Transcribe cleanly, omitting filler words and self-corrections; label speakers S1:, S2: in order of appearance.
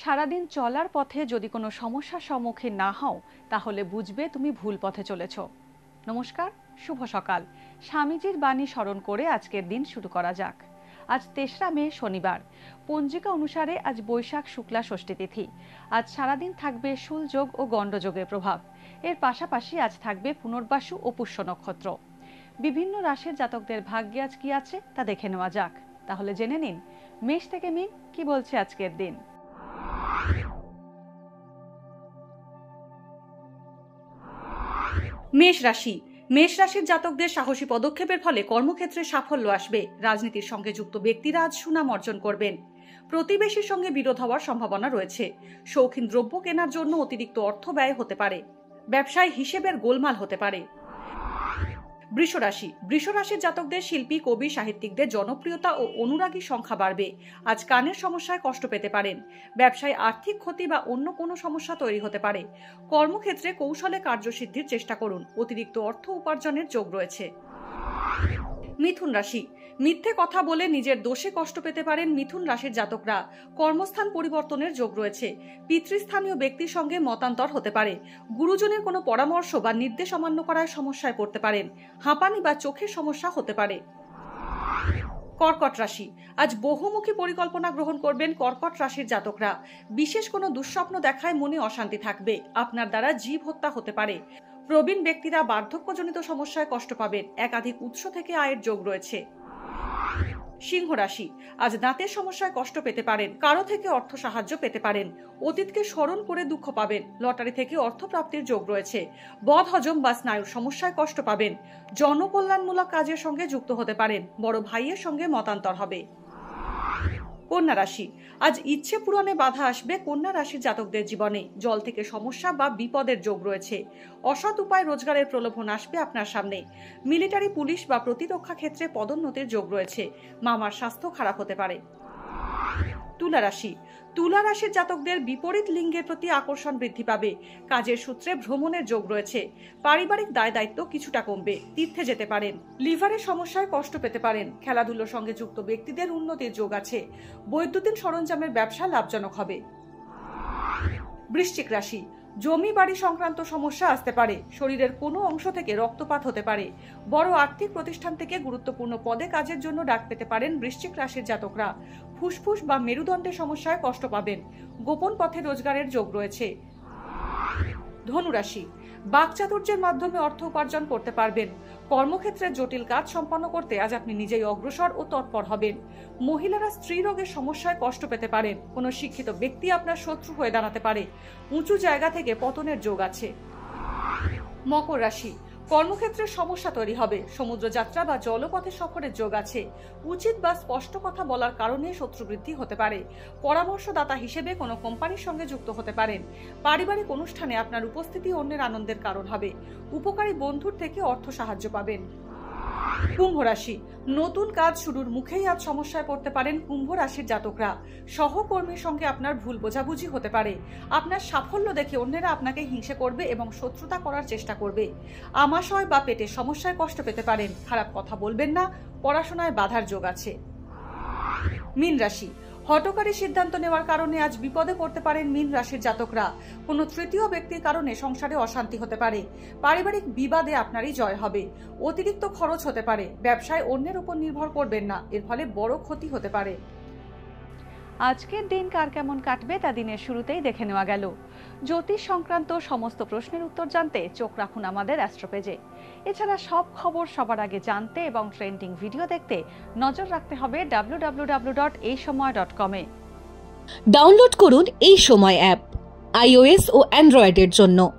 S1: সারাদিন চলার পথে যদি কোনো সমস্যার সম্মুখীন না হও তাহলে বুঝবে তুমি ভুল পথে চলেছ। নমস্কার, শুভ সকাল। স্বামীজির বাণী স্মরণ করে আজকের দিন শুরু করা যাক। আজ ৩রা মে শনিবার। পঞ্জিকা অনুসারে আজ বৈশাখ শুক্লা ষষ্ঠী তিথি। আজ সারাদিন থাকবে শুলযোগ ও গণ্ডযোগের প্রভাব। এর পাশাপাশি আজ থাকবে পুনর্বাসু ও পুষ্য নক্ষত্র। বিভিন্ন রাশির জাতকদের ভাগ্যে আজ কি আছে তা দেখে নেওয়া যাক। তাহলে জেনে নিন মেষ থেকে মিন কি বলছে আজকের দিন।
S2: মেষ রাশি। মেষ রাশির জাতকদের সাহসী পদক্ষেপের ফলে কর্মক্ষেত্রে সাফল্য আসবে। রাজনীতির সঙ্গে যুক্ত ব্যক্তিরা আজ সুনাম অর্জন করবেন। প্রতিবেশীর সঙ্গে বিরোধ হওয়ার সম্ভাবনা রয়েছে। শৌখিন দ্রব্য কেনার জন্য অতিরিক্ত অর্থ ব্যয় হতে পারে। ব্যবসায় হিসেবের গোলমাল হতে পারে। বৃষ রাশি। বৃষ রাশির জাতকদের শিল্পী, কবি, সাহিত্যিকদের জনপ্রিয়তা ও অনুরাগী সংখ্যা বাড়বে। আজ কানের সমস্যায় কষ্ট পেতে পারেন। ব্যবসায় আর্থিক ক্ষতি বা অন্য কোনো সমস্যা তৈরি হতে পারে। কর্মক্ষেত্রে কৌশলে কার্যসিদ্ধির চেষ্টা করুন। অতিরিক্ত অর্থ উপার্জনের যোগ রয়েছে। মিথুন রাশি। মিথ্যে কথা বলে নিজের দোষে কষ্ট পেতে পারেন মিথুন রাশির জাতকরা। কর্মস্থান পরিবর্তনের যোগ রয়েছে। পিতৃস্থানীয় ব্যক্তির সঙ্গে মতান্তর হতে পারে। গুরুজনের কোনো পরামর্শ বা নির্দেশ অমান্য করায় সমস্যায় পড়তে পারেন। হাঁপানি বা চোখের সমস্যা হতে পারে। কর্কট রাশি। আজ বহুমুখী পরিকল্পনা গ্রহণ করবেন কর্কট রাশির জাতকরা। বিশেষ কোনো দুঃস্বপ্ন দেখায় মনে অশান্তি থাকবে। আপনার দ্বারা জীব হত্যা হতে পারে। প্রবীণ ব্যক্তিরা বার্ধক্যজনিত সমস্যায় কষ্ট পাবেন। একাধিক উৎস থেকে আয়ের যোগ রয়েছে। সিংহ রাশি। আজ দাঁতের সমস্যায় কষ্ট পেতে পারেন। কারো থেকে অর্থ সাহায্য পেতে পারেন। অতীতকে স্মরণ করে দুঃখ পাবেন। লটারি থেকে অর্থ প্রাপ্তির যোগ রয়েছে। বদহজম বা স্নায়ুর সমস্যায় কষ্ট পাবেন। জনকল্যাণমূলক কাজের সঙ্গে যুক্ত হতে পারেন। বড় ভাইয়ের সঙ্গে মতান্তর হবে। কন্যা রাশি। আজ ইচ্ছে পূরণে বাধা আসবে কন্যা রাশির জাতকদের জীবনে। জল থেকে সমস্যা বা বিপদের যোগ রয়েছে। অসৎ উপায় রোজগারের প্রলোভন আসবে আপনার সামনে। মিলিটারি, পুলিশ বা প্রতিরক্ষা ক্ষেত্রে পদোন্নতির যোগ রয়েছে। মামার স্বাস্থ্য খারাপ হতে পারে। তুলা রাশি। তুলা রাশির জাতকদের বিপরীত লিঙ্গের প্রতি আকর্ষণ বৃদ্ধি পাবে। কাজের সূত্রে ভ্রমণের যোগ রয়েছে। পারিবারিক দায় দায়িত্ব কিছুটা কমবে। তীর্থে যেতে পারেন। লিভারের সমস্যায় কষ্ট পেতে পারেন। খেলাধুলোর সঙ্গে যুক্ত ব্যক্তিদের উন্নতির যোগ আছে। বৈদ্যুতিন সরঞ্জামের ব্যবসা লাভজনক হবে। বৃশ্চিক রাশি। জমি বাড়ি সংক্রান্ত সমস্যা আসতে পারে। শরীরের কোনো অংশ থেকে রক্তপাত হতে পারে। বড় আর্থিক প্রতিষ্ঠান থেকে গুরুত্বপূর্ণ পদে কাজের জন্য ডাক পেতে পারেন বৃশ্চিক রাশির জাতকরা। ফুসফুস বা মেরুদণ্ডের সমস্যায় কষ্ট পাবেন। গোপন পথে রোজগারের যোগ রয়েছে। ধনু রাশি। বাকচাতুর্যের মাধ্যমে অর্থ উপার্জন করতে পারবেন। কর্মক্ষেত্রে জটিল কাজ সম্পন্ন করতে আজ আপনি নিজেই অগ্রসর ও তৎপর হবেন। মহিলারা স্ত্রী রোগের সমস্যায় কষ্ট পেতে পারেন। কোনো শিক্ষিত ব্যক্তি আপনার শত্রু হয়ে দাঁড়াতে পারে। উঁচু জায়গা থেকে পতনের যোগ আছে। মকর রাশি। কর্মক্ষেত্রে সমস্যা তৈরি হবে। সমুদ্র যাত্রা বা জলপথে সফরের যোগ আছে। উচিত বা স্পষ্ট কথা বলার কারণে শত্রুবৃদ্ধি হতে পারে। পরামর্শদাতা হিসেবে কোনো কোম্পানির সঙ্গে যুক্ত হতে পারেন। পারিবারিক অনুষ্ঠানে আপনার উপস্থিতি অন্যের আনন্দের কারণ হবে। উপকারী বন্ধুর থেকে অর্থ সাহায্য পাবেন। কুম্ভ রাশি। নতুন কাজ শুরুর মুখেই আজ সমস্যায় পড়তে পারেন কুম্ভ রাশির জাতকরা। সহকর্মীর সঙ্গে আপনার ভুল বোঝাবুঝি হতে পারে। আপনার সাফল্য দেখে অন্যেরা আপনাকে হিংসে করবে এবং শত্রুতা করার চেষ্টা করবে। আমাশয় বা পেটের সমস্যায় কষ্ট পেতে পারেন। খারাপ কথা বলবেন না। পড়াশোনায় বাধার যোগ আছে। মীন রাশি। হঠকারী সিদ্ধান্ত নেওয়ার কারণে আজ বিপদে পড়তে পারেন মীন রাশির জাতকরা। কোনো তৃতীয় ব্যক্তির কারণে সংসারে অশান্তি হতে পারে। পারিবারিক বিবাদে আপনারই জয় হবে। অতিরিক্ত খরচ হতে পারে। ব্যবসায় অন্যের উপর নির্ভর করবেন না। এর ফলে বড় ক্ষতি হতে পারে।
S1: আজকের দিন কার কেমন কাটবে তা দিনের শুরুতেই দেখে নেওয়া গেল। জ্যোতিষ সংক্রান্ত সমস্ত প্রশ্নের উত্তর জানতে চোখ রাখুন আমাদের অ্যাস্ট্রোপেজে। এছাড়া সব খবর সবার আগে জানতে এবং ট্রেন্ডিং ভিডিও দেখতে নজর রাখতে হবে www.eisomay.com-এ।
S3: ডাউনলোড করুন এই সময় অ্যাপ iOS ও অ্যান্ড্রয়েডের জন্য।